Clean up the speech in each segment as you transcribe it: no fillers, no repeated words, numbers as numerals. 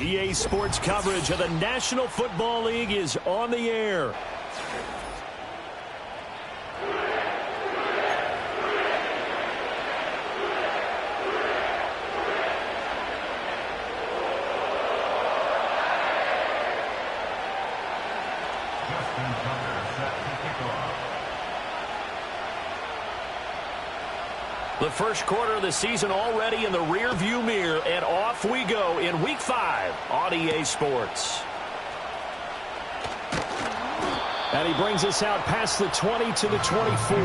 EA Sports coverage of the National Football League is on the air. The first quarter of the season already in the rear-view mirror, and off we go in Week 5 on EA Sports. And he brings us out past the 20 to the 24.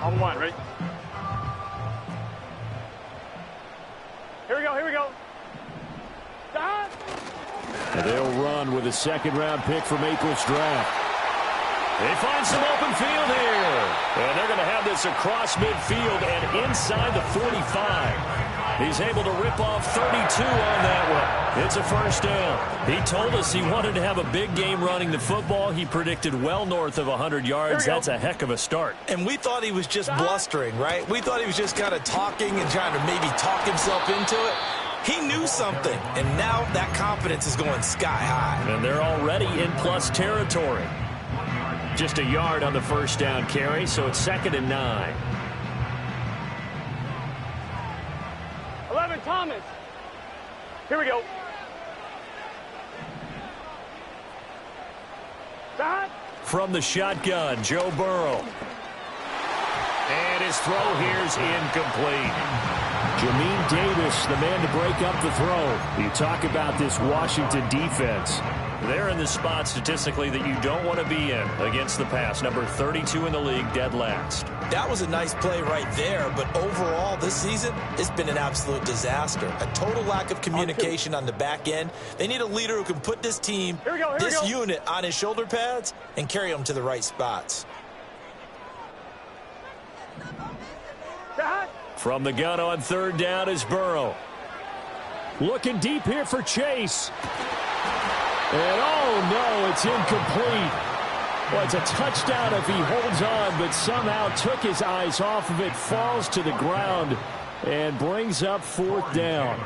On one, right? Here we go, here we go. And they'll run with a second-round pick from April's draft. They find some open field here. And they're going to have this across midfield and inside the 45. He's able to rip off 32 on that one. It's a first down. He told us he wanted to have a big game running the football. He predicted well north of 100 yards. That's a heck of a start. And we thought he was just blustering, right? We thought he was just kind of talking and trying to maybe talk himself into it. He knew something, and now that confidence is going sky high. And they're already in plus territory. Just a yard on the first down carry, so it's 2nd and 9. 11, Thomas. Here we go. Stop. From the shotgun, Joe Burrow. And his throw here's incomplete. Jamin Davis, the man to break up the throw. You talk about this Washington defense. They're in the spot statistically that you don't want to be in against the pass. Number 32 in the league, dead last. That was a nice play right there, but overall this season, it's been an absolute disaster. A total lack of communication on the back end. They need a leader who can put this team, this unit on his shoulder pads and carry them to the right spots. From the gun on 3rd down is Burrow. Looking deep here for Chase. And oh no, it's incomplete. Well, it's a touchdown if he holds on, but somehow took his eyes off of it, falls to the ground, and brings up 4th down.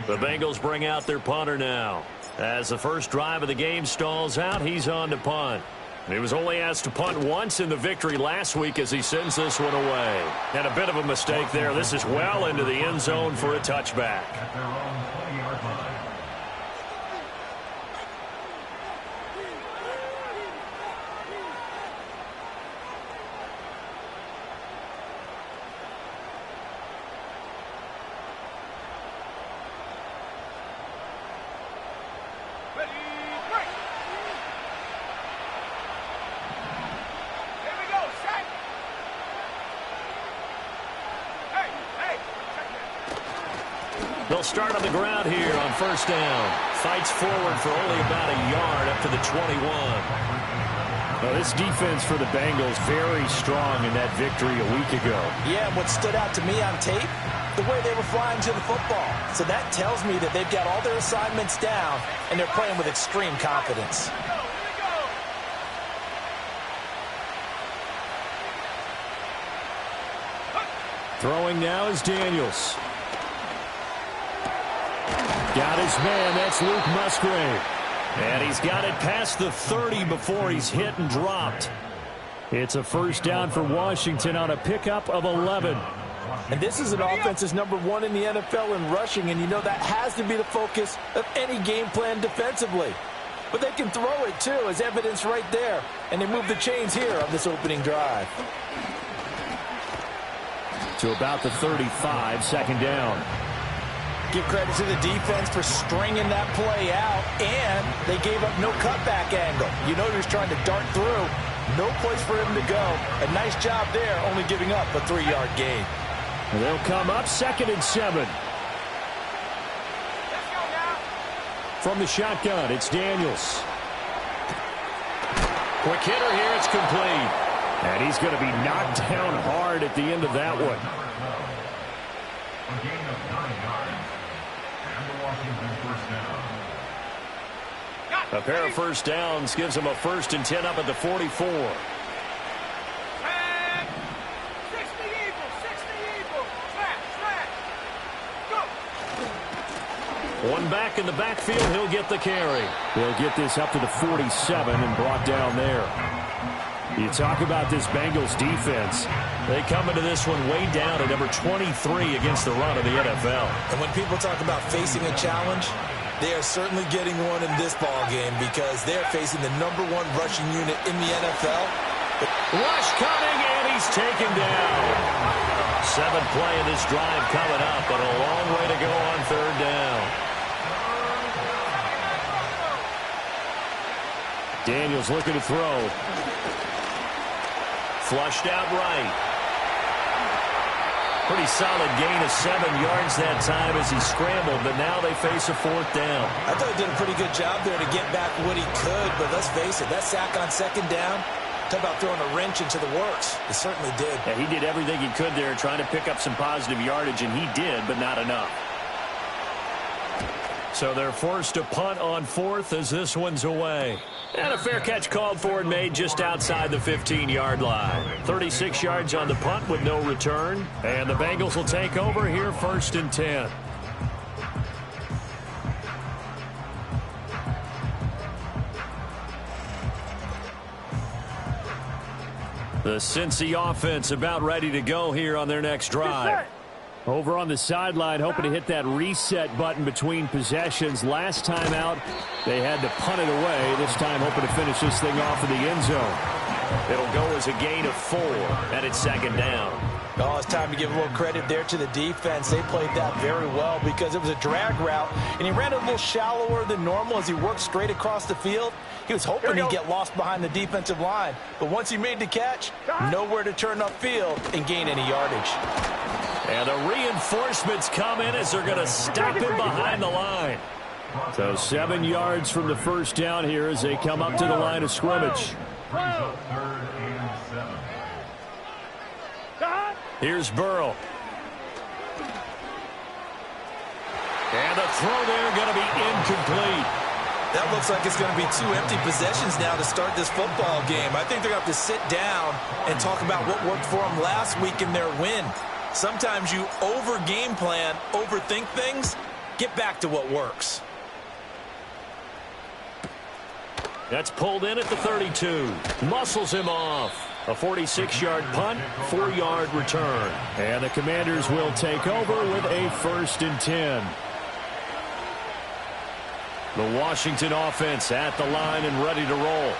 The Bengals bring out their punter now. As the first drive of the game stalls out, he's on to punt. He was only asked to punt once in the victory last week as he sends this one away. And a bit of a mistake there. This is well into the end zone for a touchback. They'll start on the ground here on 1st down. Fights forward for only about a yard up to the 21. Now, this defense for the Bengals very strong in that victory a week ago. Yeah, what stood out to me on tape, the way they were flying to the football. So that tells me that they've got all their assignments down, and they're playing with extreme confidence. Throwing now is Daniels. Got his man, that's Luke Musgrave. And he's got it past the 30 before he's hit and dropped. It's a first down for Washington on a pickup of 11. And this is an offense that's number 1 in the NFL in rushing, and you know that has to be the focus of any game plan defensively. But they can throw it too, as evidence right there. And they move the chains here on this opening drive. To about the 35, 2nd down. Give credit to the defense for stringing that play out, and they gave up no cutback angle. You know he was trying to dart through. No place for him to go. A nice job there, only giving up a 3-yard gain. And they'll come up 2nd and 7. From the shotgun, it's Daniels. Quick hitter here, it's complete. And he's going to be knocked down hard at the end of that one. A gain of 9 yards. And the Washington first down. A pair of first downs gives him a 1st and 10 up at the 44. One back in the backfield, he'll get the carry. He'll get this up to the 47 and brought down there. You talk about this Bengals defense. They come into this one way down at number 23 against the run of the NFL. And when people talk about facing a challenge, they are certainly getting one in this ball game because they're facing the #1 rushing unit in the NFL. Rush coming, and he's taken down. 7th play of this drive coming up, but a long way to go on 3rd down. Daniels looking to throw. Flushed out right. Pretty solid gain of 7 yards that time as he scrambled, but now they face a 4th down. I thought he did a pretty good job there to get back what he could, but let's face it, that sack on 2nd down, talk about throwing a wrench into the works. It certainly did. Yeah, he did everything he could there trying to pick up some positive yardage, and he did, but not enough. So they're forced to punt on 4th as this one's away. And a fair catch called for and made just outside the 15-yard line. 36 yards on the punt with no return. And the Bengals will take over here 1st and 10. The Cincy offense about ready to go here on their next drive. Over on the sideline, hoping to hit that reset button between possessions. Last time out, they had to punt it away. This time, hoping to finish this thing off in the end zone. It'll go as a gain of 4, and it's 2nd down. Oh, it's time to give a little credit there to the defense. They played that very well because it was a drag route, and he ran a little shallower than normal as he worked straight across the field. He was hoping he'd get lost behind the defensive line, but once he made the catch, nowhere to turn upfield and gain any yardage. And the reinforcements come in as they're going to stop him behind the line. So 7 yards from the 1st down here as they come up to the line of scrimmage. 3rd and 7. Here's Burrow. And the throw there going to be incomplete. That looks like it's going to be 2 empty possessions now to start this football game. I think they're going to have to sit down and talk about what worked for them last week in their win. Sometimes you over-game plan, overthink things, get back to what works. That's pulled in at the 32. Muscles him off. A 46-yard punt, 4-yard return. And the Commanders will take over with a 1st and 10. The Washington offense at the line and ready to roll.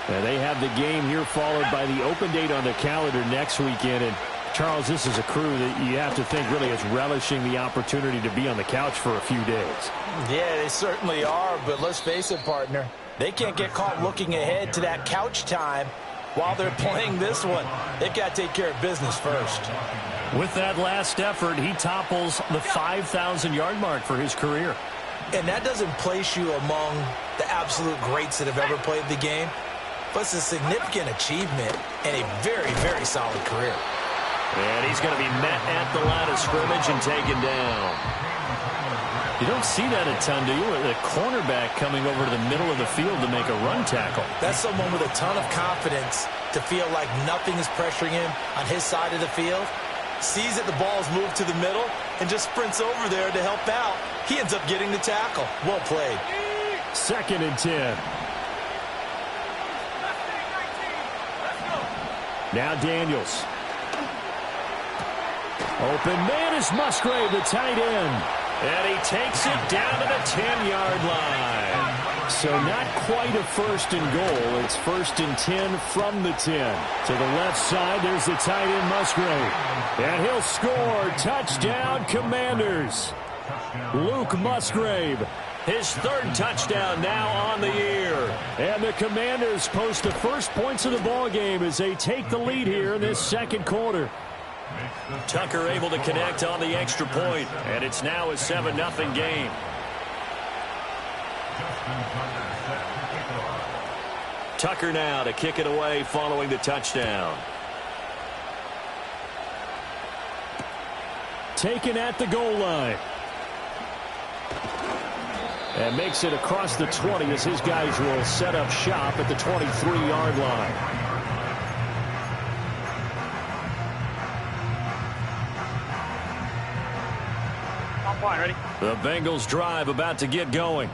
And they have the game here followed by the open date on the calendar next weekend. And Charles, this is a crew that you have to think really is relishing the opportunity to be on the couch for a few days. Yeah, they certainly are, but let's face it, partner. They can't get caught looking ahead to that couch time while they're playing this one. They've got to take care of business first. With that last effort, he topples the 5,000-yard mark for his career. And that doesn't place you among the absolute greats that have ever played the game, but it's a significant achievement and a very, very solid career. And he's going to be met at the line of scrimmage and taken down. You don't see that a ton, do you? The cornerback coming over to the middle of the field to make a run tackle. That's someone with a ton of confidence to feel like nothing is pressuring him on his side of the field. Sees that the ball's moved to the middle and just sprints over there to help out. He ends up getting the tackle. Well played. 2nd and 10. Now Daniels. Open man is Musgrave, the tight end. And he takes it down to the 10-yard line. So not quite a 1st and goal. It's 1st and 10 from the 10. To the left side, there's the tight end Musgrave. And he'll score. Touchdown, Commanders. Luke Musgrave, his 3rd touchdown now on the year. And the Commanders post the first points of the ball game as they take the lead here in this 2nd quarter. Tucker able to connect on the extra point, and it's now a 7-0 game. Tucker now to kick it away following the touchdown. Taken at the goal line. And makes it across the 20 as his guys will set up shop at the 23-yard line. I'm fine, ready? The Bengals drive about to get going.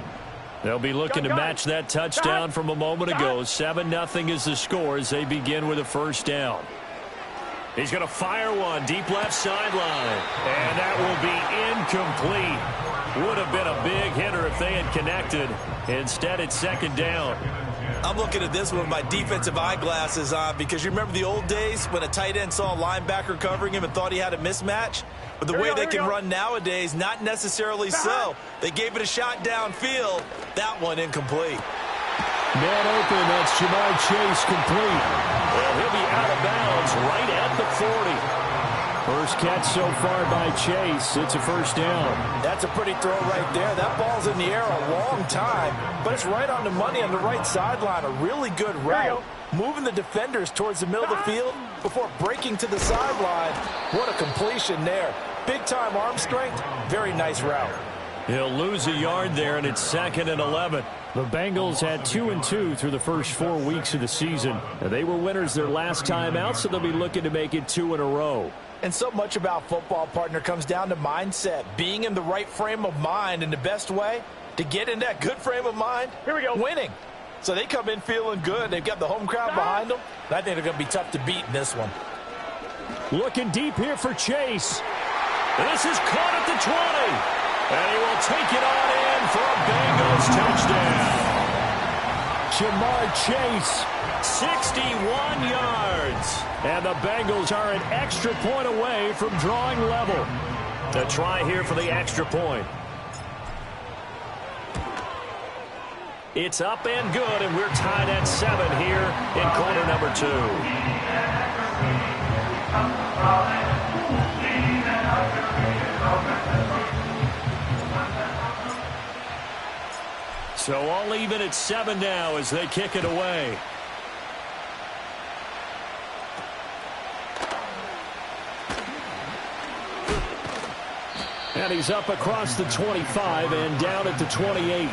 They'll be looking to match that touchdown from a moment ago. 7-0 is the score as they begin with a first down. He's going to fire one deep left sideline. And that will be incomplete. Would have been a big hitter if they had connected. Instead, it's second down. I'm looking at this with my defensive eyeglasses on because you remember the old days when a tight end saw a linebacker covering him and thought he had a mismatch? But the way they can run nowadays, not necessarily so. They gave it a shot downfield. That one incomplete. Man open, that's Jamar Chase complete. Well, he'll be out of bounds right at the 40. First catch so far by Chase. It's a first down. That's a pretty throw right there. That ball's in the air a long time, but it's right on the money on the right sideline. A really good route. Moving the defenders towards the middle of the field before breaking to the sideline. What a completion there. Big-time arm strength. Very nice route. He'll lose a yard there, and it's 2nd and 11. The Bengals had 2-2 through the first 4 weeks of the season. They were winners their last time out, so they'll be looking to make it 2 in a row. And so much about football, partner, comes down to mindset. Being in the right frame of mind, and the best way to get in that good frame of mind, here we go, winning. So they come in feeling good. They've got the home crowd behind them. And I think they're going to be tough to beat in this one. Looking deep here for Chase. This is caught at the 20. And he will take it on in for a Bengals touchdown. Jamar Chase, 61 yards. And the Bengals are an extra point away from drawing level. To try here for the extra point. It's up and good, and we're tied at 7 here in quarter number 2. So all even at 7 now as they kick it away. And he's up across the 25 and down at the 28.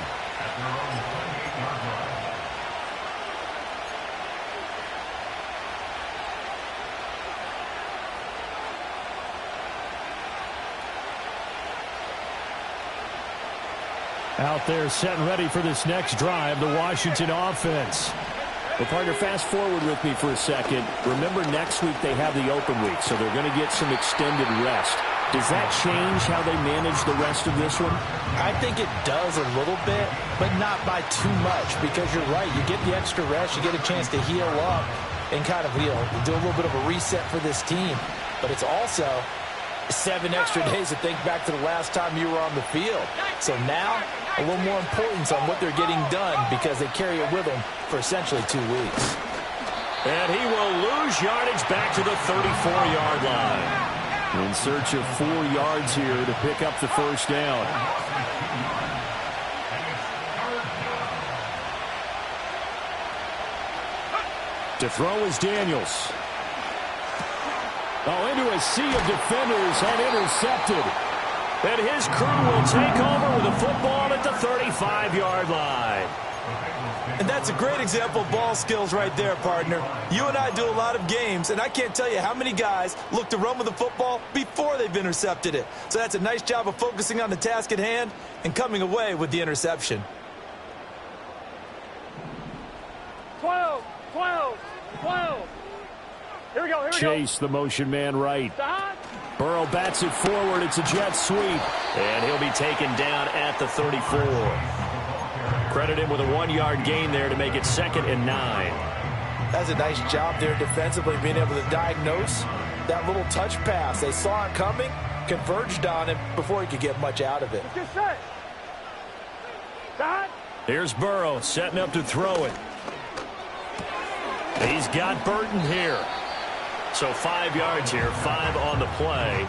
Out there set and ready for this next drive, the Washington offense. Well, partner, fast forward with me for a second. Remember, next week they have the open week, so they're going to get some extended rest. Does that change how they manage the rest of this one? I think it does a little bit, but not by too much, because you're right. You get the extra rest, you get a chance to heal up and kind of, do a little bit of a reset for this team. But it's also 7 extra days to think back to the last time you were on the field. So now, a little more importance on what they're getting done because they carry it with them for essentially 2 weeks. And he will lose yardage back to the 34-yard line. In search of 4 yards here to pick up the first down. To throw is Daniels. Oh, into a sea of defenders and intercepted. And his crew will take over with a football at the 35-yard line. And that's a great example of ball skills right there, partner. You and I do a lot of games, and I can't tell you how many guys look to run with the football before they've intercepted it. So that's a nice job of focusing on the task at hand and coming away with the interception. 12, 12, 12. Here we go, here we go. Chase, the motion man right. Burrow bats it forward. It's a jet sweep. And he'll be taken down at the 34. Credit him with a 1-yard gain there to make it 2nd and 9. That's a nice job there defensively, being able to diagnose that little touch pass. They saw it coming, converged on him before he could get much out of it. Get set. Stop. Here's Burrow setting up to throw it. He's got Burton here. So 5 yards here, 5 on the play.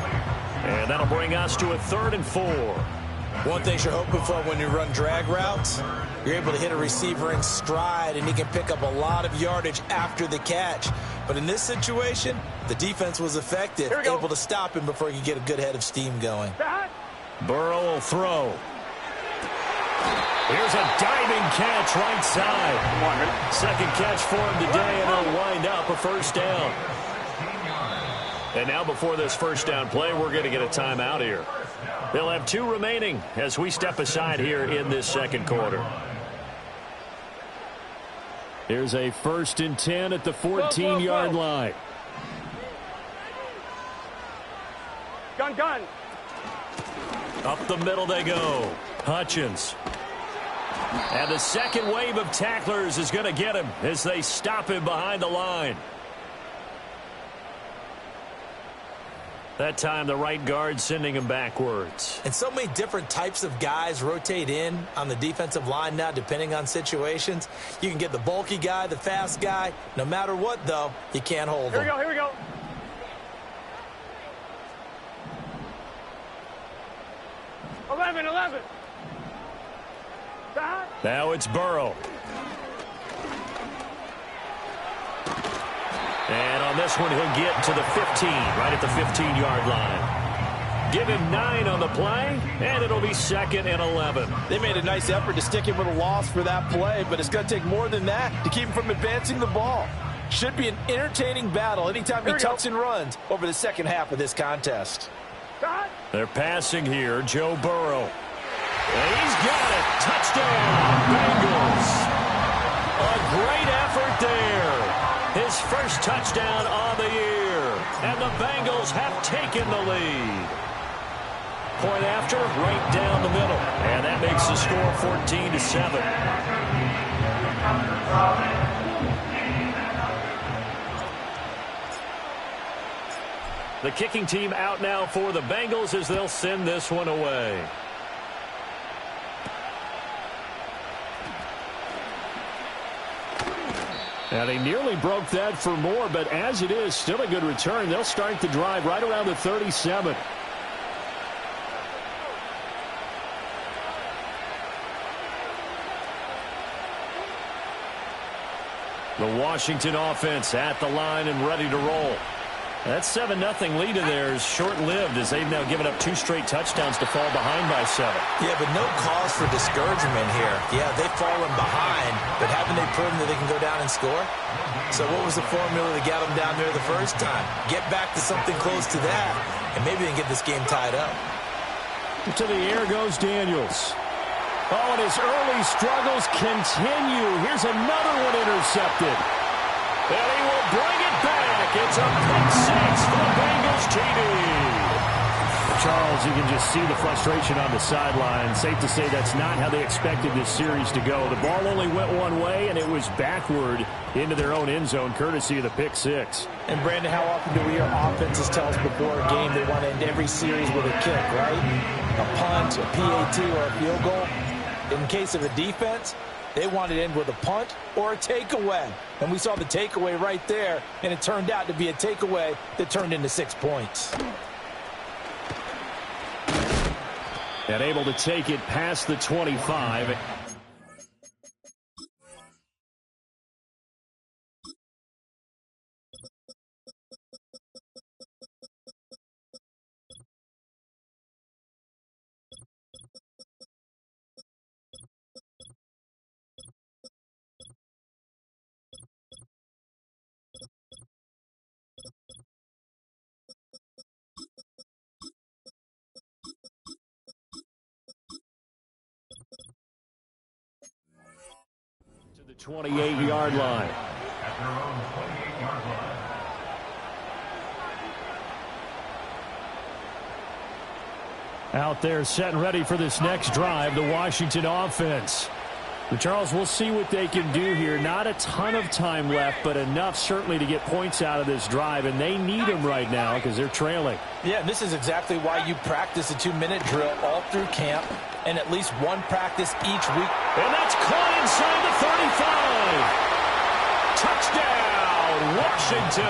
And that'll bring us to a 3rd and 4. One thing you're hoping for when you run drag routes, you're able to hit a receiver in stride, and he can pick up a lot of yardage after the catch. But in this situation, the defense was effective, able to stop him before he could get a good head of steam going. Burrow will throw. Here's a diving catch right side. Second catch for him today, and he'll wind up a first down. And now before this first down play, we're going to get a timeout here. They'll have 2 remaining as we step aside here in this second quarter. Here's a 1st and 10 at the 14-yard line. Gun. Up the middle they go. Hutchins. And the second wave of tacklers is going to get him as they stop him behind the line. That time, the right guard sending him backwards. And so many different types of guys rotate in on the defensive line now, depending on situations. You can get the bulky guy, the fast guy. No matter what, though, you can't hold him. Here we go. 11. Now it's Burrow. And on this one, he'll get to the 15, right at the 15-yard line. Give him 9 on the play, and it'll be 2nd and 11. They made a nice effort to stick him with a loss for that play, but it's going to take more than that to keep him from advancing the ball. Should be an entertaining battle anytime he tucks and runs over the second half of this contest. They're passing here, Joe Burrow. And he's got it. Touchdown, Bengals. A great effort there. His first touchdown on the year. And the Bengals have taken the lead. Point after, right down the middle. And that makes the score 14-7. The kicking team out now for the Bengals as they'll send this one away. Now, they nearly broke that for more, but as it is, still a good return. They'll start the drive right around the 37. The Washington offense at the line and ready to roll. That 7-0 lead of theirs short-lived as they've now given up 2 straight touchdowns to fall behind by 7. Yeah, but no cause for discouragement here. Yeah, they've fallen behind, but haven't they proven that they can go down and score? So what was the formula that got them down there the first time? Get back to something close to that, and maybe they can get this game tied up. To the air goes Daniels. Oh, and his early struggles continue. Here's another one intercepted. And he will bring it back. It's a pick 6 for the Bengals TD. Charles, you can just see the frustration on the sideline. Safe to say that's not how they expected this series to go. The ball only went one way, and it was backward into their own end zone, courtesy of the pick 6. And, Brandon, how often do we hear offenses tell us before a game they want to end every series with a kick, right? A punt, a PAT, or a field goal. In case of a defense, they want to end with a punt or a takeaway. And we saw the takeaway right there, and it turned out to be a takeaway that turned into 6 points. And able to take it past the 25. To the 28-yard line. At their own 28-yard line. Out there set and ready for this next drive, the Washington offense. But Charles, we'll see what they can do here. Not a ton of time left, but enough certainly to get points out of this drive, and they need them right now because they're trailing. Yeah, and this is exactly why you practice a 2-minute drill all through camp and at least one practice each week. And that's caught inside the 35. Touchdown, Washington.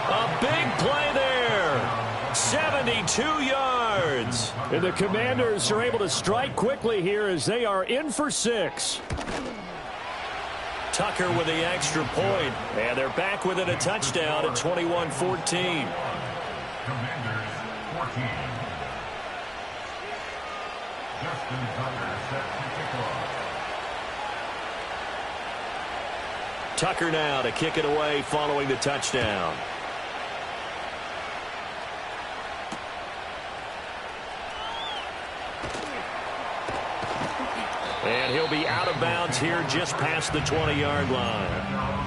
A big play there. 72 yards. And the Commanders are able to strike quickly here as they are in for 6. Tucker with the extra point. And they're back within a touchdown at 21-14. Commanders 14. Justin Tucker Tucker now to kick it away following the touchdown. And he'll be out of bounds here just past the 20-yard line.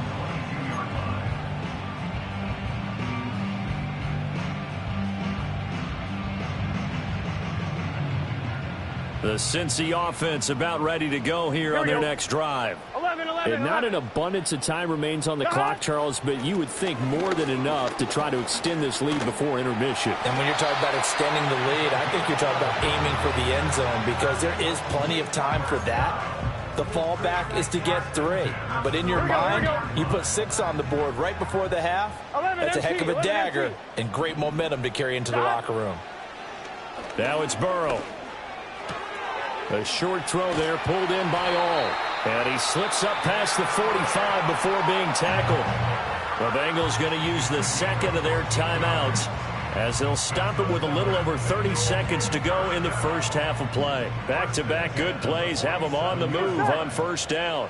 The Cincy offense about ready to go here on their next drive. 11. And not an abundance of time remains on the clock, Charles, but you would think more than enough to try to extend this lead before intermission. And when you're talking about extending the lead, I think you're talking about aiming for the end zone because there is plenty of time for that. The fallback is to get 3. But in your mind, you put 6 on the board right before the half. That's a heck of a dagger and great momentum to carry into the locker room. Now it's Burrow. A short throw there pulled in by All. And he slips up past the 45 before being tackled. The Bengals going to use the second of their timeouts as they'll stop it with a little over 30 seconds to go in the first half of play. Back-to-back good plays have them on the move on first down.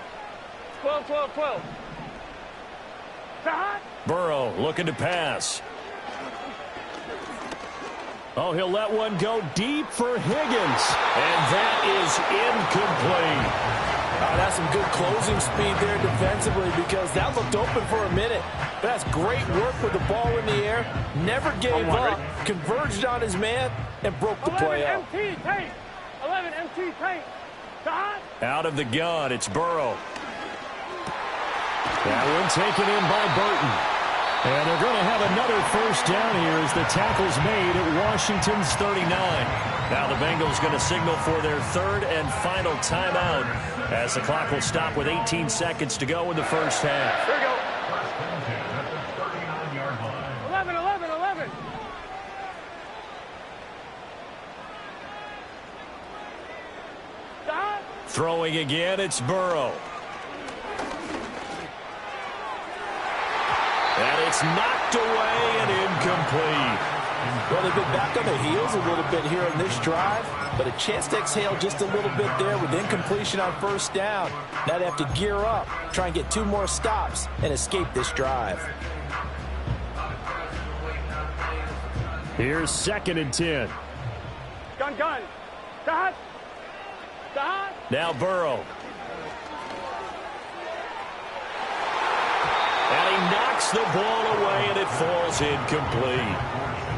12. Burrow looking to pass. Oh, he'll let one go deep for Higgins. And that is incomplete. That's some good closing speed there defensively because that looked open for a minute. But that's great work with the ball in the air. Never gave up, converged on his man, and broke the play up. 11 MT paint. Out of the gun, it's Burrow. That one taken in by Burton. And they're going to have another first down here as the tackle's made at Washington's 39. Now the Bengals going to signal for their third and final timeout as the clock will stop with 18 seconds to go in the first half. Here we go. 11. Throwing again, it's Burrow. And it's knocked away and incomplete. Well, they've been back on their heels a little bit here on this drive, but a chance to exhale just a little bit there with incompletion on first down. Now they have to gear up, try and get 2 more stops, and escape this drive. Here's 2nd and 10. Gun. Stop. Now Burrow. And he knocks the ball away, and it falls incomplete.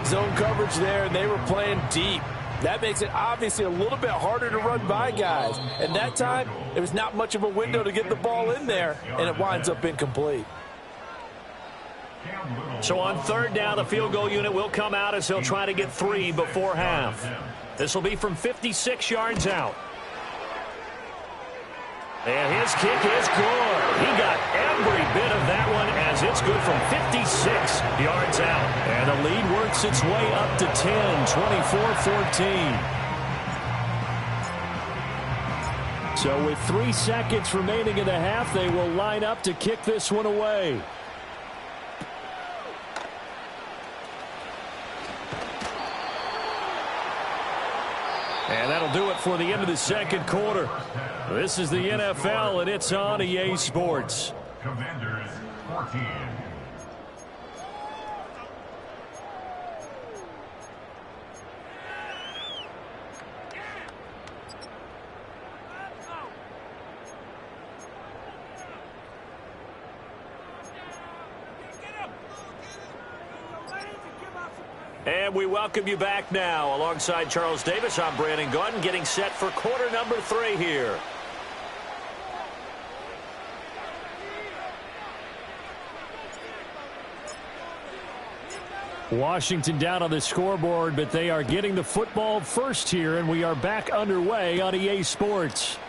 Zone coverage there, and they were playing deep. That makes it obviously a little bit harder to run by guys. And that time, there was not much of a window to get the ball in there, and it winds up incomplete. So on third down, the field goal unit will come out as he'll try to get 3 before half. This will be from 56 yards out. And his kick is good. He got every bit of that one as it's good from 56 yards out. And the lead works its way up to 10, 24-14. So with 3 seconds remaining in the half, they will line up to kick this one away. And that'll do it for the end of the second quarter. This is the NFL, and it's on EA Sports. Commanders 14. And we welcome you back now. Alongside Charles Davis, I'm Brandon Gaudin, getting set for quarter number 3 here. Washington down on the scoreboard, but they are getting the football first here, and we are back underway on EA Sports.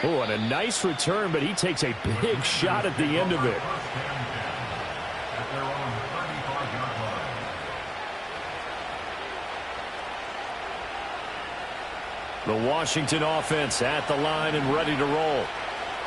Oh, and a nice return, but he takes a big shot at the end of it. The Washington offense at the line and ready to roll.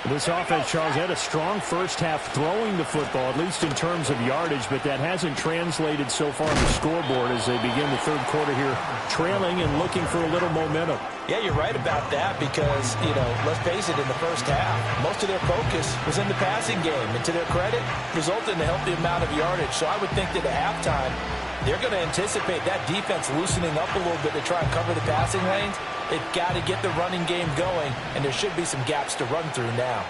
This offense, Charles, had a strong first half throwing the football, at least in terms of yardage, but that hasn't translated so far on the scoreboard as they begin the third quarter here, trailing and looking for a little momentum. Yeah, you're right about that because, let's face it, in the first half, most of their focus was in the passing game. And to their credit, resulted in a healthy amount of yardage. So I would think that at halftime, they're going to anticipate that defense loosening up a little bit to try and cover the passing lanes. They've got to get the running game going, and there should be some gaps to run through now.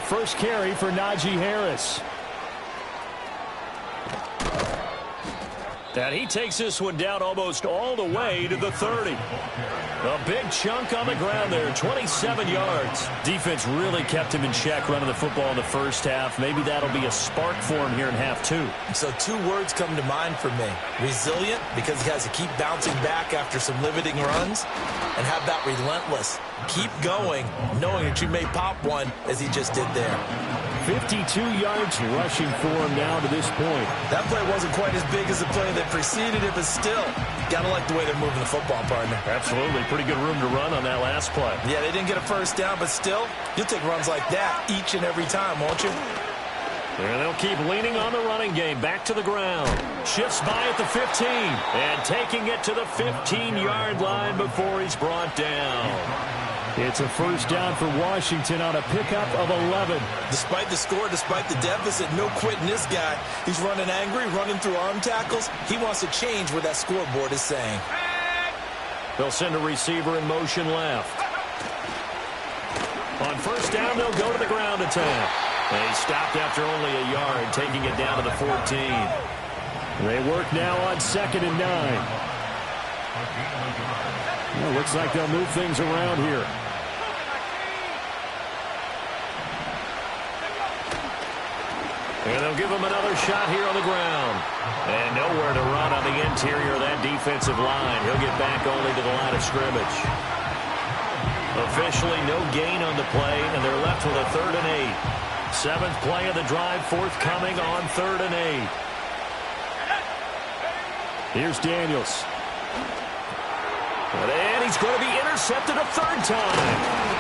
First carry for Najee Harris. And he takes this one down almost all the way to the 30. A big chunk on the ground there, 27 yards. Defense really kept him in check running the football in the first half. Maybe that'll be a spark for him here in half two. So 2 words come to mind for me. Resilient, because he has to keep bouncing back after some limiting runs. And how about relentless? Keep going, knowing that you may pop one, as he just did there. 52 yards rushing for him now to this point. That play wasn't quite as big as the play that preceded it, but still, gotta like the way they're moving the football, partner. Absolutely. Pretty good room to run on that last play. Yeah, they didn't get a first down, but still, you'll take runs like that each and every time, won't you? And they'll keep leaning on the running game. Back to the ground. Shifts by at the 15. And taking it to the 15-yard line before he's brought down. It's a first down for Washington on a pickup of 11. Despite the score, despite the deficit, no quitting this guy. He's running angry, running through arm tackles. He wants to change what that scoreboard is saying. They'll send a receiver in motion left. On first down, they'll go to the ground attack. They stopped after only a yard, taking it down to the 14. They work now on 2nd and 9. Well, looks like they'll move things around here. And they'll give him another shot here on the ground. And nowhere to run on the interior of that defensive line. He'll get back only to the line of scrimmage. Officially no gain on the play, and they're left with a 3rd and 8. 7th play of the drive forthcoming on 3rd and 8. Here's Daniels. And he's going to be intercepted a 3rd time.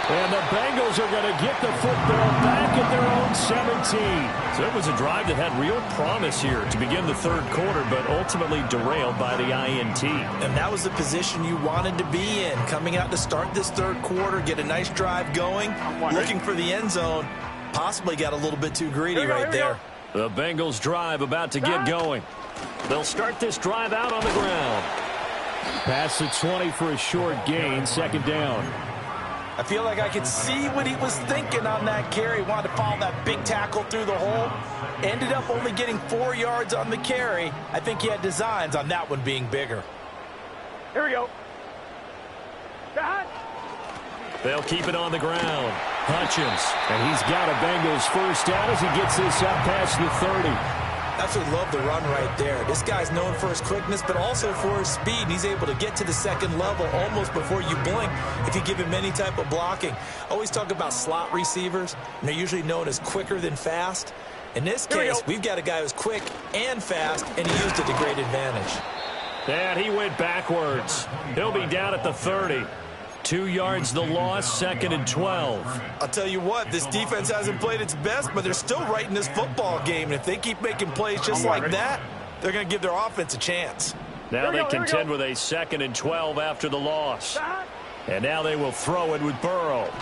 And the Bengals are going to get the football back at their own 17. So it was a drive that had real promise here to begin the 3rd quarter, but ultimately derailed by the INT. And that was the position you wanted to be in. Coming out to start this 3rd quarter, get a nice drive going, looking for the end zone. Possibly got a little bit too greedy right there. The Bengals drive about to get going. They'll start this drive out on the ground. Past the 20 for a short gain, 2nd down. I feel like I could see what he was thinking on that carry. Wanted to follow that big tackle through the hole. Ended up only getting 4 yards on the carry. I think he had designs on that one being bigger. Here we go. They'll keep it on the ground. Hutchins. And he's got a Bengals first down as he gets this up past the 30. That's what love the run right there. This guy's known for his quickness, but also for his speed. And he's able to get to the 2nd level almost before you blink if you give him any type of blocking. Always talk about slot receivers, and they're usually known as quicker than fast. In this case, we've got a guy who's quick and fast, and he used it to great advantage. And he went backwards. He'll be down at the 30. 2 yards the loss, 2nd and 12. I'll tell you what, this defense hasn't played its best, but they're still right in this football game. And if they keep making plays just like that, they're going to give their offense a chance. Now they contend with a 2nd and 12 after the loss. And now they will throw it with Burrow.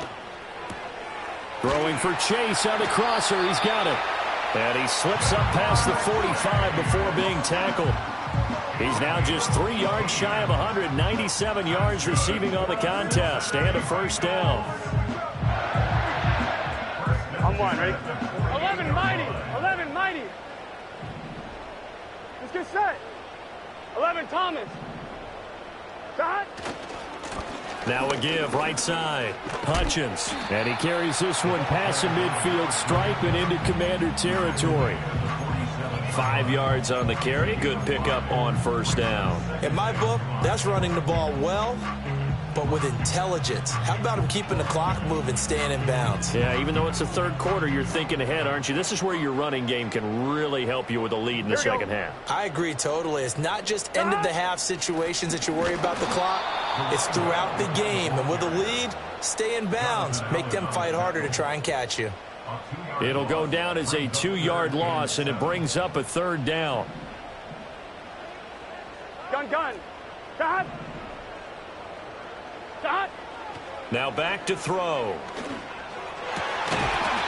Throwing for Chase on the crosser. He's got it. And he slips up past the 45 before being tackled. He's now just 3 yards shy of 197 yards receiving on the contest and a first down. I'm one, ready? 11 mighty. 11 mighty. Let's get set. 11 Thomas. Shot. Now a give right side. Hutchins. And he carries this one past the midfield stripe and into Commander territory. 5 yards on the carry. Good pickup on first down. In my book, that's running the ball well but with intelligence. How about him keeping the clock moving, staying in bounds? Yeah, even though it's the third quarter, you're thinking ahead, aren't you? This is where your running game can really help you with a lead in the second half. I agree totally. It's not just end-of-the-half situations that you worry about the clock. It's throughout the game. And with a lead, stay in bounds. Make them fight harder to try and catch you. It'll go down as a 2-yard loss, and it brings up a third down. Gun. Shot. Now back to throw.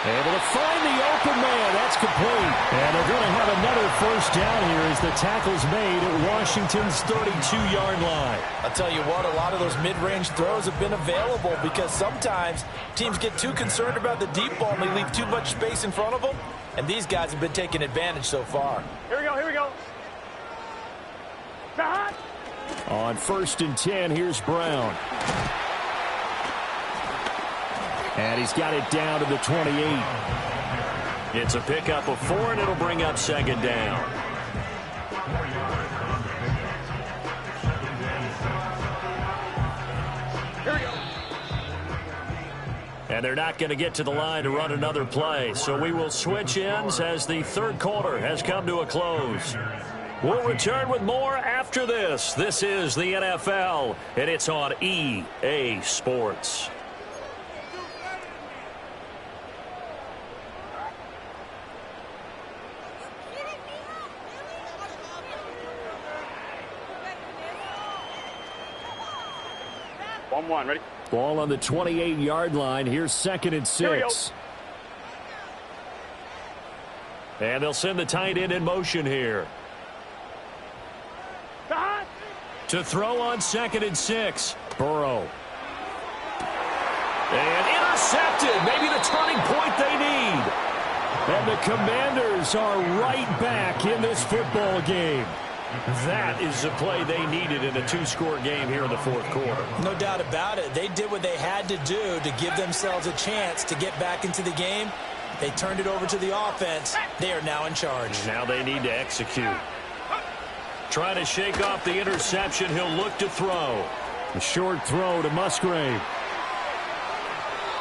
Able to find the open man. That's complete. And they're going to have another first down here as the tackle's made at Washington's 32-yard line. I'll tell you what, a lot of those mid-range throws have been available because sometimes teams get too concerned about the deep ball and they leave too much space in front of them. And these guys have been taking advantage so far. Here we go. Shot. On 1st and 10, here's Brown. And he's got it down to the 28. It's a pickup of 4, and it'll bring up second down. Here we go. And they're not going to get to the line to run another play. So we will switch ends as the third quarter has come to a close. We'll return with more after this. This is the NFL, and it's on EA Sports. One, ready? Ball on the 28-yard line. Here's 2nd and 6. And they'll send the tight end in motion here. Shot. To throw on 2nd and 6. Burrow. And intercepted. Maybe the turning point they need. And the Commanders are right back in this football game. That is the play they needed in a 2-score game here in the fourth quarter. No doubt about it. They did what they had to do to give themselves a chance to get back into the game. They turned it over to the offense. They are now in charge. Now they need to execute. Trying to shake off the interception. He'll look to throw. A short throw to Musgrave.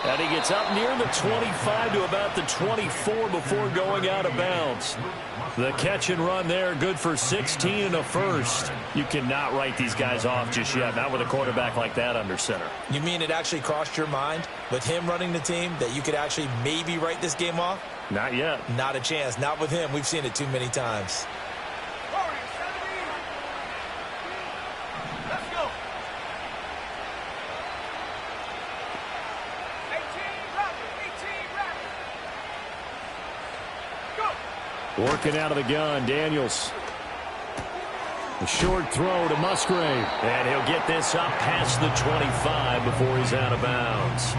And he gets up near the 25 to about the 24 before going out of bounds. The catch and run there, good for 16 and a first. You cannot write these guys off just yet, not with a quarterback like that under center. You mean it actually crossed your mind with him running the team that you could actually maybe write this game off? Not yet. Not a chance. Not with him. We've seen it too many times. Working out of the gun, Daniels. A short throw to Musgrave. And he'll get this up past the 25 before he's out of bounds.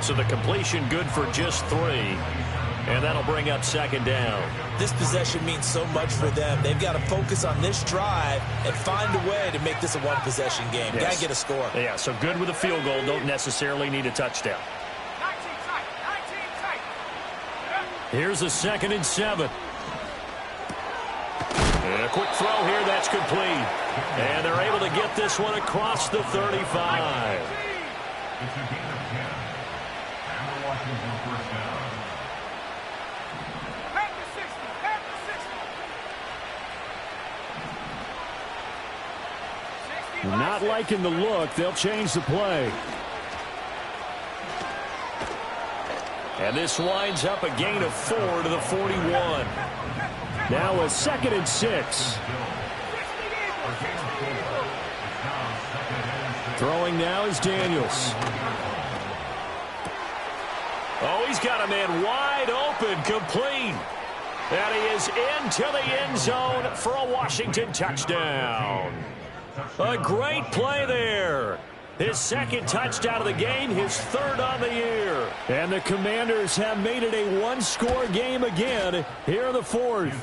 So the completion good for just 3. And that'll bring up second down. This possession means so much for them. They've got to focus on this drive and find a way to make this a one-possession game. Yes. Got to get a score. Yeah, so good with a field goal. Don't necessarily need a touchdown. Here's a 2nd and 7. And a quick throw here, that's complete. And they're able to get this one across the 35. It's a gain of 10. And Washington first down. Not liking the look. They'll change the play. And this winds up a gain of 4 to the 41. Now a 2nd and 6. Throwing now is Daniels. Oh, he's got a man wide open, complete. And he is into the end zone for a Washington touchdown. A great play there. His 2nd touchdown of the game, his 3rd on the year. And the Commanders have made it a 1-score game again here in the 4th.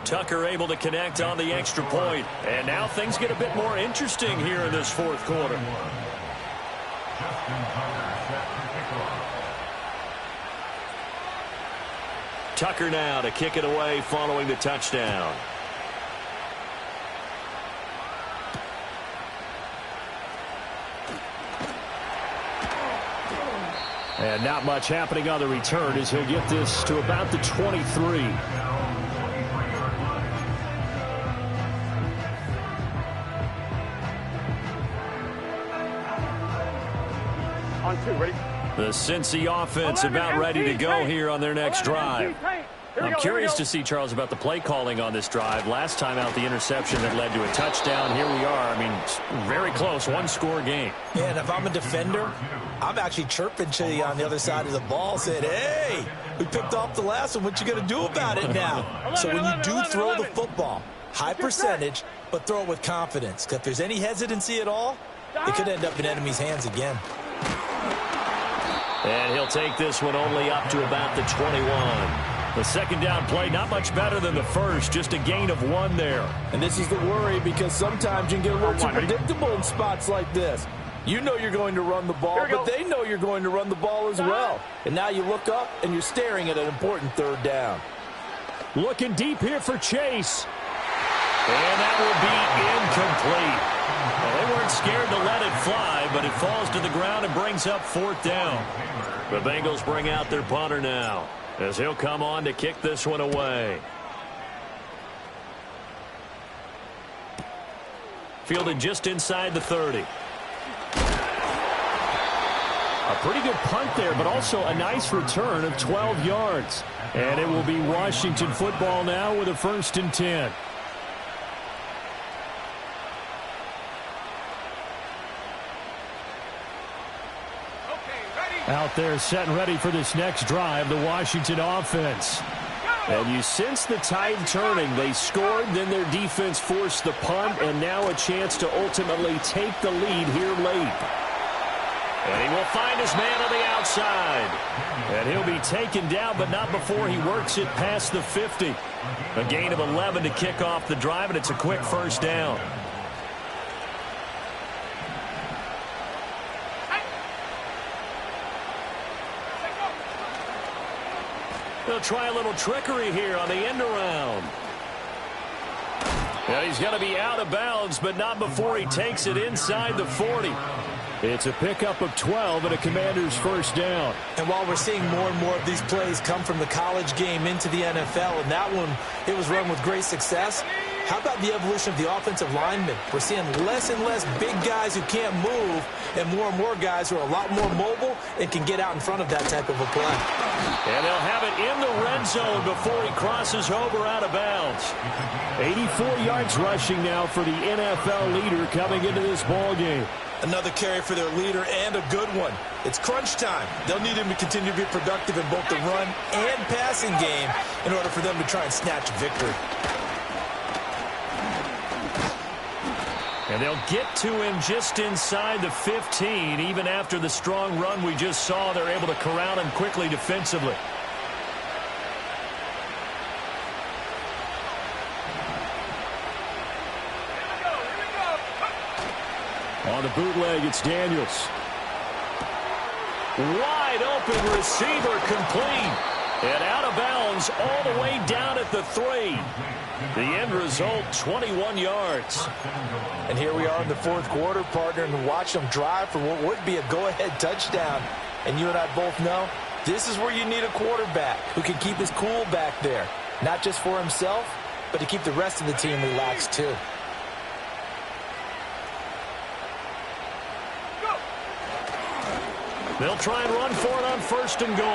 Tucker able to connect on the extra point. And now things get a bit more interesting here in this 4th quarter. Tucker now to kick it away following the touchdown. And not much happening on the return as he'll get this to about the 23. On 2, ready? The Cincy offense about ready to go here on their next drive. I'm curious to see, Charles, about the play calling on this drive. Last time out, the interception that led to a touchdown. Here we are. I mean, very close, one-score game. Yeah, and if I'm a defender, I'm actually chirping to you on the other side of the ball, saying, hey, we picked off the last one. What you going to do about it now? So when you do throw the football, high percentage, but throw it with confidence. Because if there's any hesitancy at all, it could end up in enemy's hands again. And he'll take this one only up to about the 21. The second down play, not much better than the first, just a gain of 1 there. And this is the worry because sometimes you can get a little too predictable in spots like this. You know you're going to run the ball, but they know you're going to run the ball as well. And now you look up and you're staring at an important third down. Looking deep here for Chase. And that will be incomplete. Well, they weren't scared to let it fly, but it falls to the ground and brings up 4th down. The Bengals bring out their punter now, as he'll come on to kick this one away. Fielded just inside the 30. A pretty good punt there, but also a nice return of 12 yards. And it will be Washington football now with a 1st and 10. Out there set and ready for this next drive, the Washington offense. And you sense the tide turning. They scored, then their defense forced the punt, and now a chance to ultimately take the lead here late. And he will find his man on the outside. And he'll be taken down, but not before he works it past the 50. A gain of 11 to kick off the drive, and it's a quick 1st down. They'll try a little trickery here on the end around. Yeah, he's going to be out of bounds, but not before he takes it inside the 40. It's a pickup of 12 and a Commander's 1st down. And while we're seeing more and more of these plays come from the college game into the NFL, and that one, it was run with great success, how about the evolution of the offensive linemen? We're seeing less and less big guys who can't move and more guys who are a lot more mobile and can get out in front of that type of a play. And they'll have it in the red zone before he crosses over out of bounds. 84 yards rushing now for the NFL leader coming into this ball game. Another carry for their leader and a good one. It's crunch time. They'll need him to continue to be productive in both the run and passing game in order for them to try and snatch victory. And they'll get to him just inside the 15. Even after the strong run we just saw, they're able to corral him quickly defensively. On the bootleg, it's Daniels. Wide open receiver complete. And out of bounds all the way down at the 3. The end result, 21 yards. And here we are in the 4th quarter, partner, and watch them drive for what would be a go-ahead touchdown. And you and I both know this is where you need a quarterback who can keep his cool back there. Not just for himself, but to keep the rest of the team relaxed too. They'll try and run for it on 1st and goal.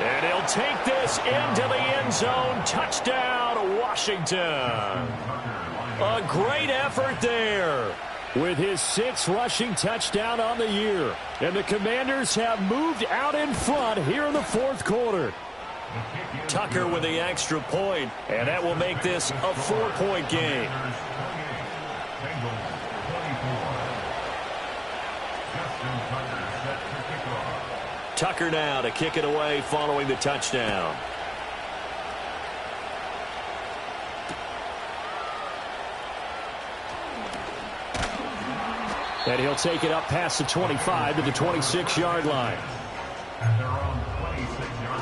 And he'll take this into the end zone. Touchdown, Washington. A great effort there with his 6th rushing touchdown on the year. And the Commanders have moved out in front here in the 4th quarter. Tucker with the extra point, and that will make this a 4-point game. Tucker now to kick it away following the touchdown. And he'll take it up past the 25 to the 26-yard line. And they're on the 26-yard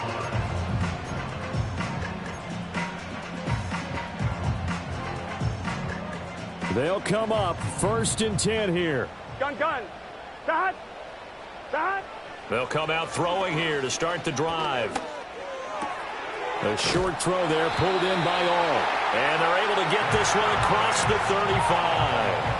line. They'll come up 1st and 10 here. Gun. Cut. They'll come out throwing here to start the drive. A short throw there pulled in by All. And they're able to get this one across the 35.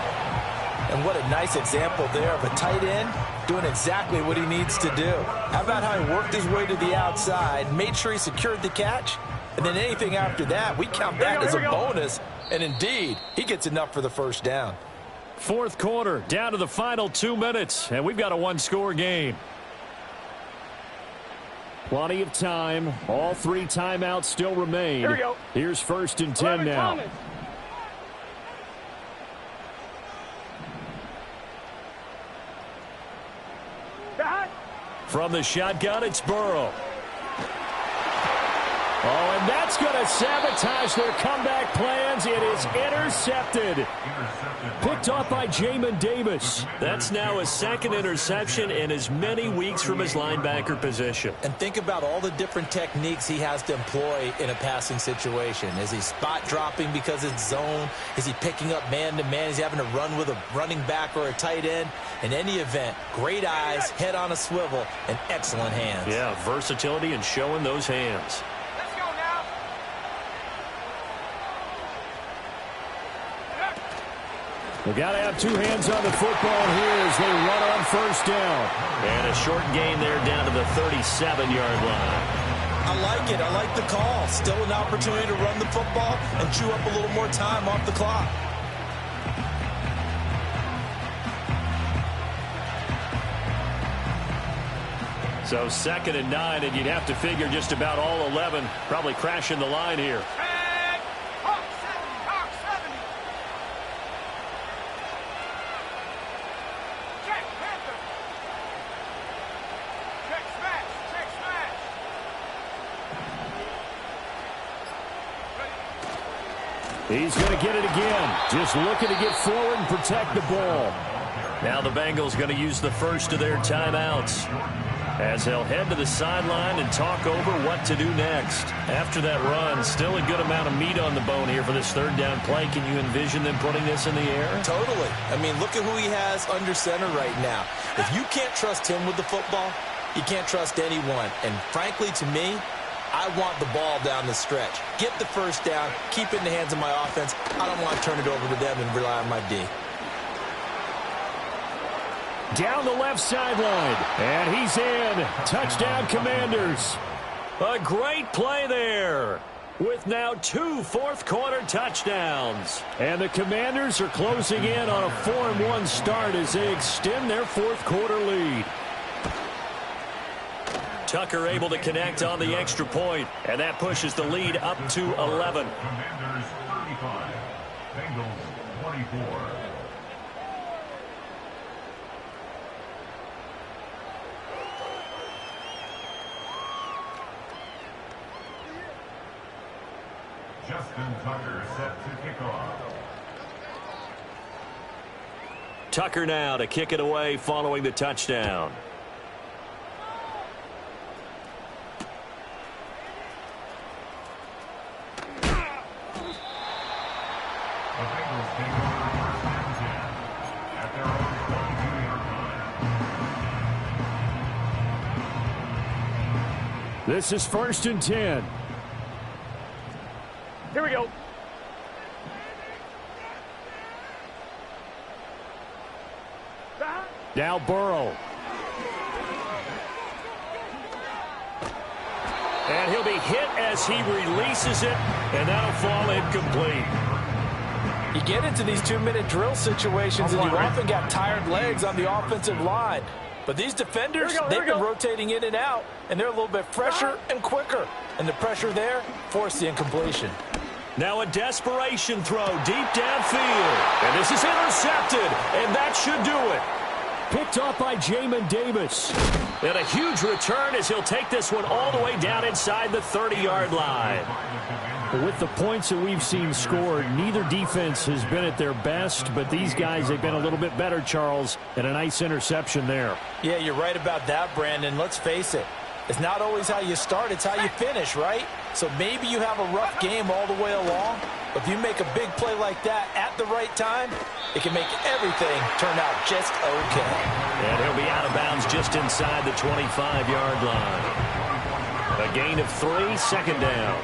And what a nice example there of a tight end doing exactly what he needs to do. How about how he worked his way to the outside, made sure he secured the catch, and then anything after that, we count that as a bonus. And indeed, he gets enough for the first down. Fourth quarter, down to the final 2 minutes, and we've got a one-score game. Plenty of time. All 3 timeouts still remain. Here we go. Here's 1st and 10 now. Thomas. From the shotgun, it's Burrow. Oh, and that's going to sabotage their comeback plans. It is intercepted. Picked off by Jamin Davis. That's now his 2nd interception in as many weeks from his linebacker position. And think about all the different techniques he has to employ in a passing situation. Is he spot dropping because it's zone? Is he picking up man-to-man? Is he having to run with a running back or a tight end? In any event, great eyes, head on a swivel, and excellent hands. Yeah, versatility and showing those hands. They've got to have 2 hands on the football here as they run on 1st down. And a short gain there down to the 37-yard line. I like it. I like the call. Still an opportunity to run the football and chew up a little more time off the clock. So 2nd and 9, and you'd have to figure just about all 11 probably crashing the line here. He's going to get it again. Just looking to get forward and protect the ball. Now the Bengals going to use the first of their timeouts as they'll head to the sideline and talk over what to do next. After that run, still a good amount of meat on the bone here for this 3rd down play. Can you envision them putting this in the air? Totally. I mean, look at who he has under center right now. If you can't trust him with the football, you can't trust anyone. And frankly, to me, I want the ball down the stretch. Get the first down, keep it in the hands of my offense. I don't want to turn it over to them and rely on my D. Down the left sideline, and he's in. Touchdown, Commanders. A great play there with now 2 fourth-quarter touchdowns. And the Commanders are closing in on a 4-1 start as they extend their fourth-quarter lead. Tucker able to connect on the extra point, and that pushes the lead up to 11. Commanders 35, Bengals 24. Justin Tucker set to kick off. Tucker now to kick it away following the touchdown. This is 1st and 10. Here we go. Now Burrow. And he'll be hit as he releases it, and that'll fall incomplete. You get into these 2-minute drill situations, and you often got tired legs on the offensive line. But these defenders, they've been rotating in and out, and they're a little bit fresher and quicker. And the pressure there forced the incompletion. Now a desperation throw deep downfield. And this is intercepted, and that should do it. Picked off by Jamin Davis. And a huge return as he'll take this one all the way down inside the 30-yard line. With the points that we've seen scored, neither defense has been at their best, but these guys have been a little bit better, Charles, and a nice interception there. Yeah, you're right about that, Brandon. Let's face it. It's not always how you start, it's how you finish, right? So maybe you have a rough game all the way along, If you make a big play like that at the right time, it can make everything turn out just okay. And he'll be out of bounds just inside the 25-yard line. A gain of 3, second down.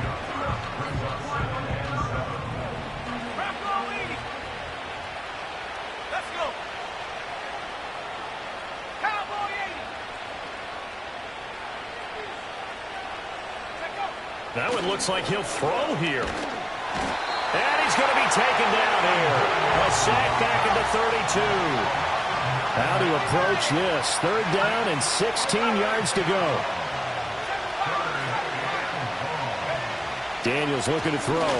That one looks like he'll throw here. And he's going to be taken down here. A sack back into 32. How to approach this? 3rd down and 16 yards to go. Daniels looking to throw.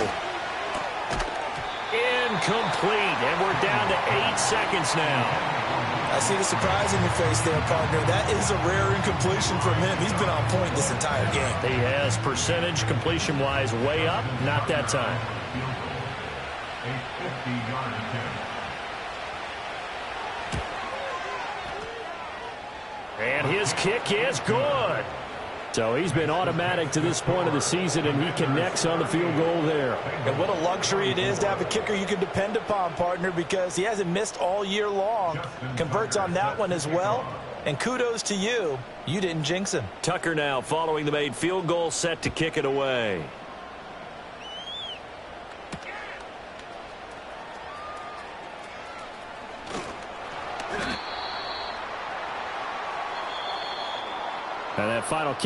Incomplete. And we're down to 8 seconds now. I see the surprise in your face there, partner. That is a rare incompletion from him. He's been on point this entire game. He has percentage completion-wise way up. Not that time. A 50-yard attempt. And his kick is good. So he's been automatic to this point of the season, and he connects on the field goal there. And what a luxury it is to have a kicker you can depend upon, partner, because he hasn't missed all year long. Converts on that one as well. And kudos to you. You didn't jinx him. Tucker now following the made field goal, set to kick it away. And that final kick.